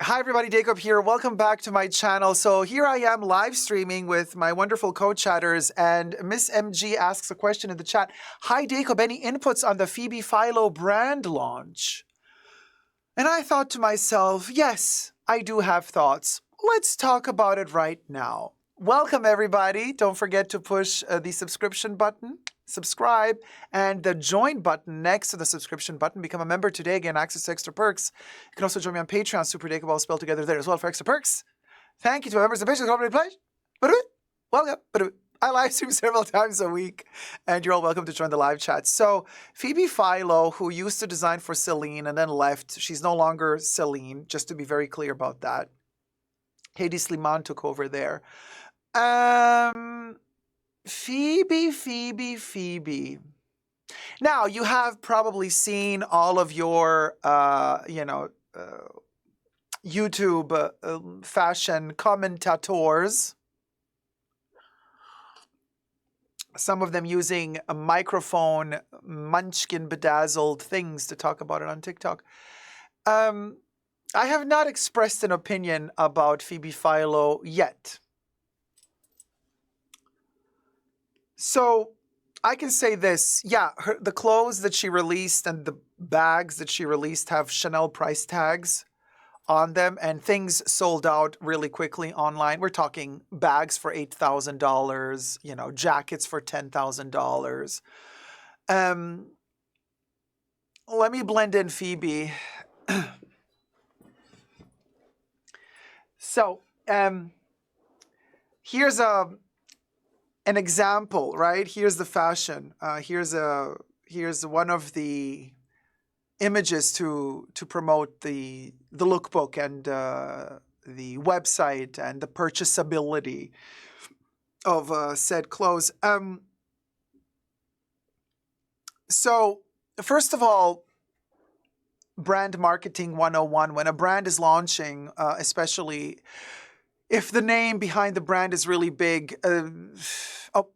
Hi everybody, Dacob here. Welcome back to my channel. So here I am live streaming with my wonderful co-chatters, and Miss MG asks a question in the chat. Hi Dacob, any inputs on the Phoebe Philo brand launch? And I thought to myself, yes, I do have thoughts. Let's talk about it right now. Welcome everybody. Don't forget to push the subscription button, subscribe, and the join button next to the subscription button. Become a member today, gain access to extra perks. You can also join me on Patreon, superdacob, all spelled together there as well for extra perks. Thank you to my members and patrons. Welcome. I live stream several times a week, and you're all welcome to join the live chat. So Phoebe Philo, who used to design for Celine and then left, she's no longer Celine, just to be very clear about that. Hedi Slimane took over there. Phoebe. Now, you have probably seen all of your, YouTube fashion commentators, some of them using a microphone, munchkin bedazzled things to talk about it on TikTok. I have not expressed an opinion about Phoebe Philo yet. So I can say this, yeah, the clothes that she released and the bags that she released have Chanel price tags on them, and things sold out really quickly online. We're talking bags for $8,000, jackets for $10,000. Let me blend in Phoebe. So, here's an example, right? Here's the fashion. Here's one of the images to promote the lookbook and the website and the purchasability of said clothes. So first of all, brand marketing 101. When a brand is launching, especially if the name behind the brand is really big,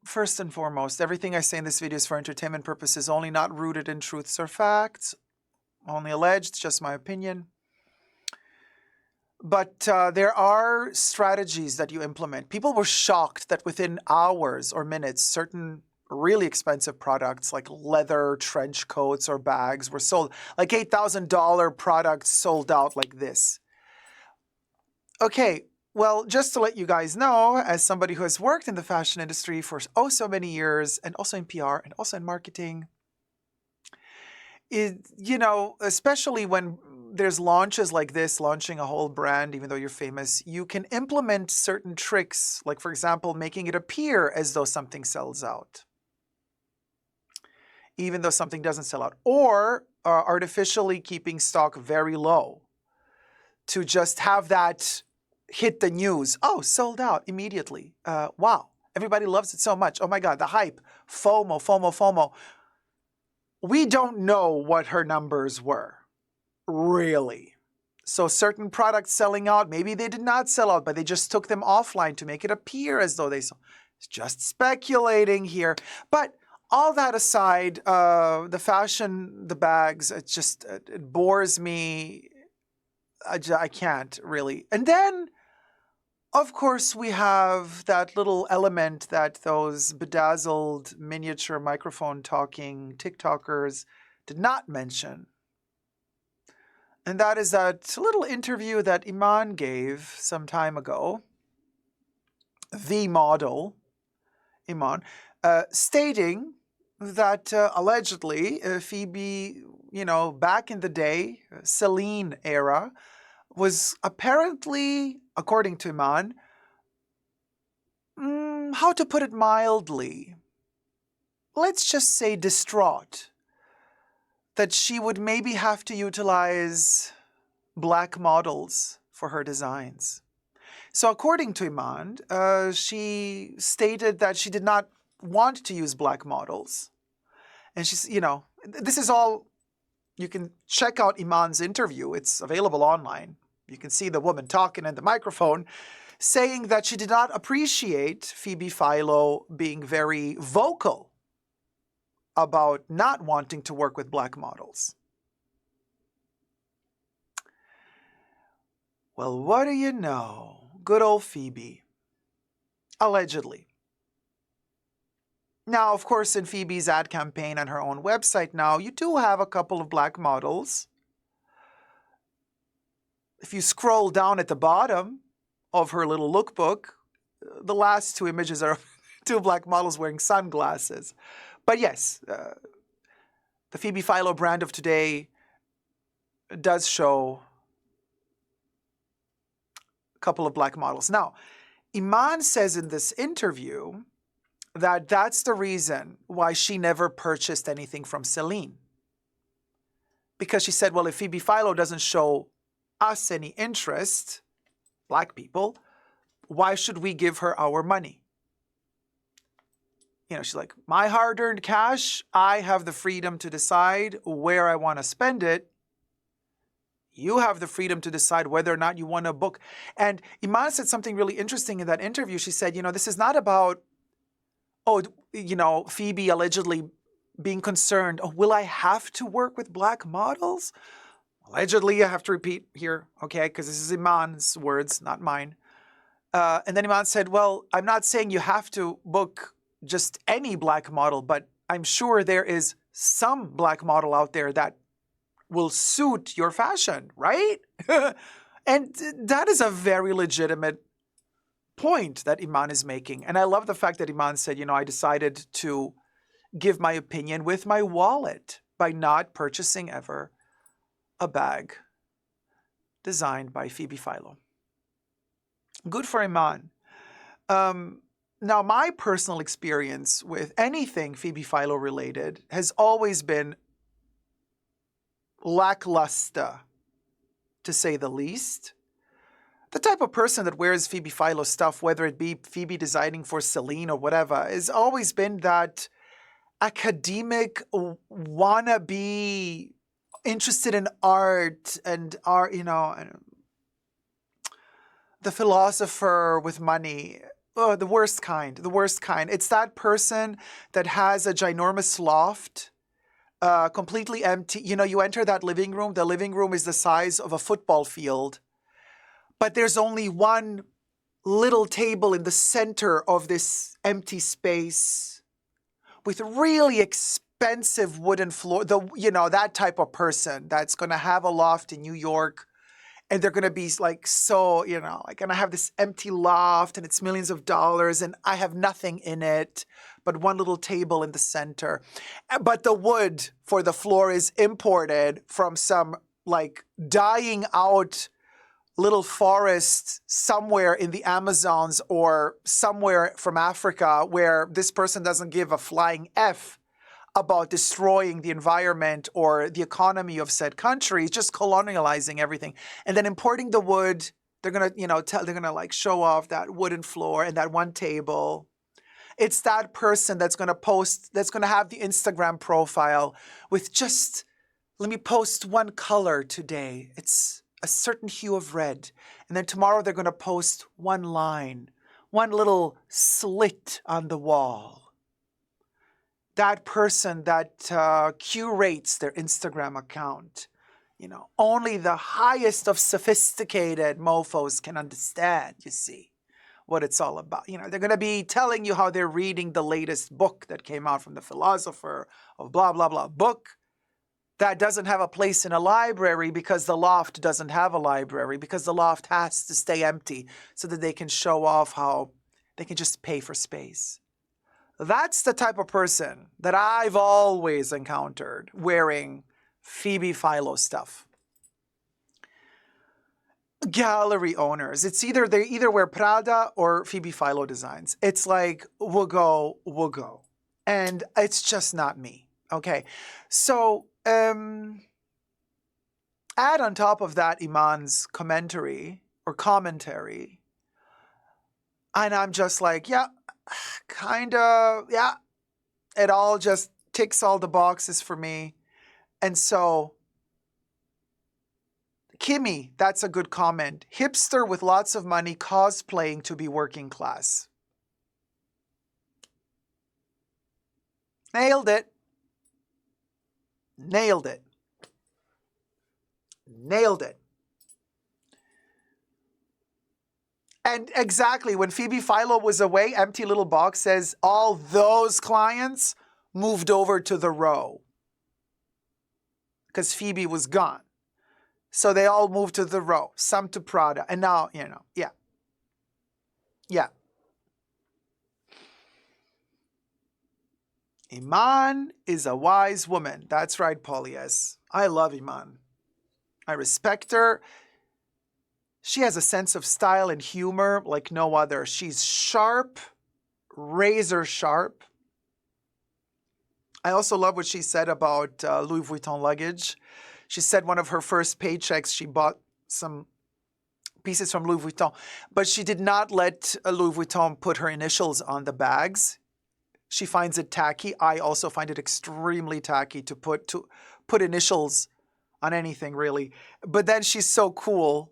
first and foremost, everything I say in this video is for entertainment purposes only, not rooted in truths or facts, only alleged, just my opinion. But there are strategies that you implement. People were shocked that within hours or minutes, certain really expensive products like leather trench coats or bags were sold. Like $8,000 products sold out like this. Okay. Well, just to let you guys know, as somebody who has worked in the fashion industry for so many years, and also in PR and also in marketing, especially when there's launches like this, launching a whole brand, even though you're famous, you can implement certain tricks, like, for example, making it appear as though something sells out, even though something doesn't sell out, or artificially keeping stock very low to just have that hit the news. Oh, sold out immediately. Wow. Everybody loves it so much. Oh my God, the hype. FOMO. We don't know what her numbers were, really. So certain products selling out, maybe they did not sell out, but they just took them offline to make it appear as though they sold. It's just speculating here. But all that aside, the fashion, the bags, it bores me. I can't really. And then, of course, we have that little element that those bedazzled miniature microphone talking TikTokers did not mention. And that is that little interview that Iman gave some time ago, the model, Iman, stating that allegedly Phoebe, back in the day, Celine era, was apparently, according to Iman, how to put it mildly, let's just say distraught, that she would maybe have to utilize black models for her designs. So according to Iman, she stated that she did not want to use black models. And she's, this is all, you can check out Iman's interview. It's available online. You can see the woman talking in the microphone, saying that she did not appreciate Phoebe Philo being very vocal about not wanting to work with black models. Well, what do you know? Good old Phoebe. Allegedly. Now, of course, in Phoebe's ad campaign on her own website now, you do have a couple of black models. If you scroll down at the bottom of her little lookbook, the last two images are two black models wearing sunglasses. But yes, the Phoebe Philo brand of today does show a couple of black models. Now, Iman says in this interview that that's the reason why she never purchased anything from Celine. Because she said, well, if Phoebe Philo doesn't show us any interest, black people, why should we give her our money? You know, she's like, my hard-earned cash, I have the freedom to decide where I want to spend it. You have the freedom to decide whether or not you want to book. And Iman said something really interesting in that interview. She said, this is not about, Phoebe allegedly being concerned, will I have to work with black models? Allegedly, I have to repeat here, okay, because this is Iman's words, not mine. And then Iman said, well, I'm not saying you have to book just any black model, but I'm sure there is some black model out there that will suit your fashion, right? And that is a very legitimate point that Iman is making. And I love the fact that Iman said, I decided to give my opinion with my wallet by not purchasing ever a bag designed by Phoebe Philo. Good for Iman. Now, my personal experience with anything Phoebe Philo related has always been lackluster, to say the least. The type of person that wears Phoebe Philo stuff, whether it be Phoebe designing for Celine or whatever, has always been that academic wannabe, interested in art and art, the philosopher with money. Oh, the worst kind, the worst kind. It's that person that has a ginormous loft, completely empty. You enter that living room. The living room is the size of a football field, but there's only one little table in the center of this empty space with really expensive wooden floor. That type of person that's going to have a loft in New York. And they're going to be like, and I have this empty loft and it's millions of dollars and I have nothing in it but one little table in the center. But the wood for the floor is imported from some dying out little forest somewhere in the Amazons or somewhere from Africa where this person doesn't give a flying F about destroying the environment or the economy of said countries, just colonializing everything, and then importing the wood. They're gonna, show off that wooden floor and that one table. It's that person that's gonna have the Instagram profile with just, let me post one color today. It's a certain hue of red, and then tomorrow they're gonna post one line, one little slit on the wall. That person that curates their Instagram account. Only the highest of sophisticated mofos can understand, you see, what it's all about. They're going to be telling you how they're reading the latest book that came out from the philosopher of blah, blah, blah book that doesn't have a place in a library because the loft doesn't have a library, because the loft has to stay empty so that they can show off how they can just pay for space. That's the type of person that I've always encountered wearing Phoebe Philo stuff. Gallery owners, they either wear Prada or Phoebe Philo designs. It's like, we'll go. And it's just not me. Okay. So, add on top of that Iman's commentary, and I'm just like, yeah, kind of, yeah, it all just ticks all the boxes for me. And so, Kimmy, that's a good comment. Hipster with lots of money cosplaying to be working class. Nailed it. Nailed it. Nailed it. And exactly, when Phoebe Philo was away, Empty Little Box says all those clients moved over to the row because Phoebe was gone. So they all moved to the row, some to Prada. And now, yeah. Yeah. Iman is a wise woman. That's right, Paulies. I love Iman. I respect her. She has a sense of style and humor like no other. She's sharp, razor sharp. I also love what she said about Louis Vuitton luggage. She said one of her first paychecks, she bought some pieces from Louis Vuitton, but she did not let Louis Vuitton put her initials on the bags. She finds it tacky. I also find it extremely tacky to put initials on anything, really. But then she's so cool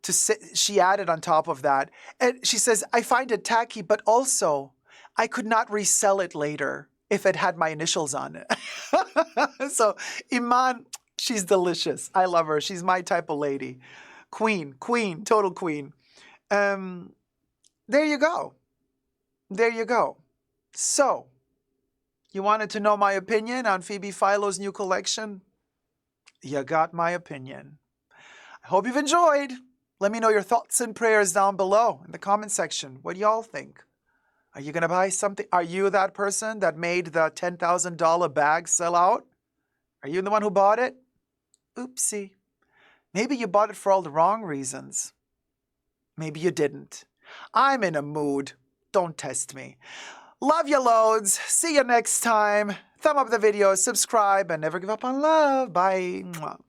to say, she added on top of that, and she says, I find it tacky, but also I could not resell it later if it had my initials on it. So Iman, she's delicious. I love her. She's my type of lady. Queen, total queen. There you go. There you go. So, you wanted to know my opinion on Phoebe Philo's new collection? You got my opinion. I hope you've enjoyed. Let me know your thoughts and prayers down below in the comment section. What do y'all think? Are you going to buy something? Are you that person that made the $10,000 bag sell out? Are you the one who bought it? Oopsie. Maybe you bought it for all the wrong reasons. Maybe you didn't. I'm in a mood. Don't test me. Love you loads. See you next time. Thumb up the video, subscribe, and never give up on love. Bye. Mwah.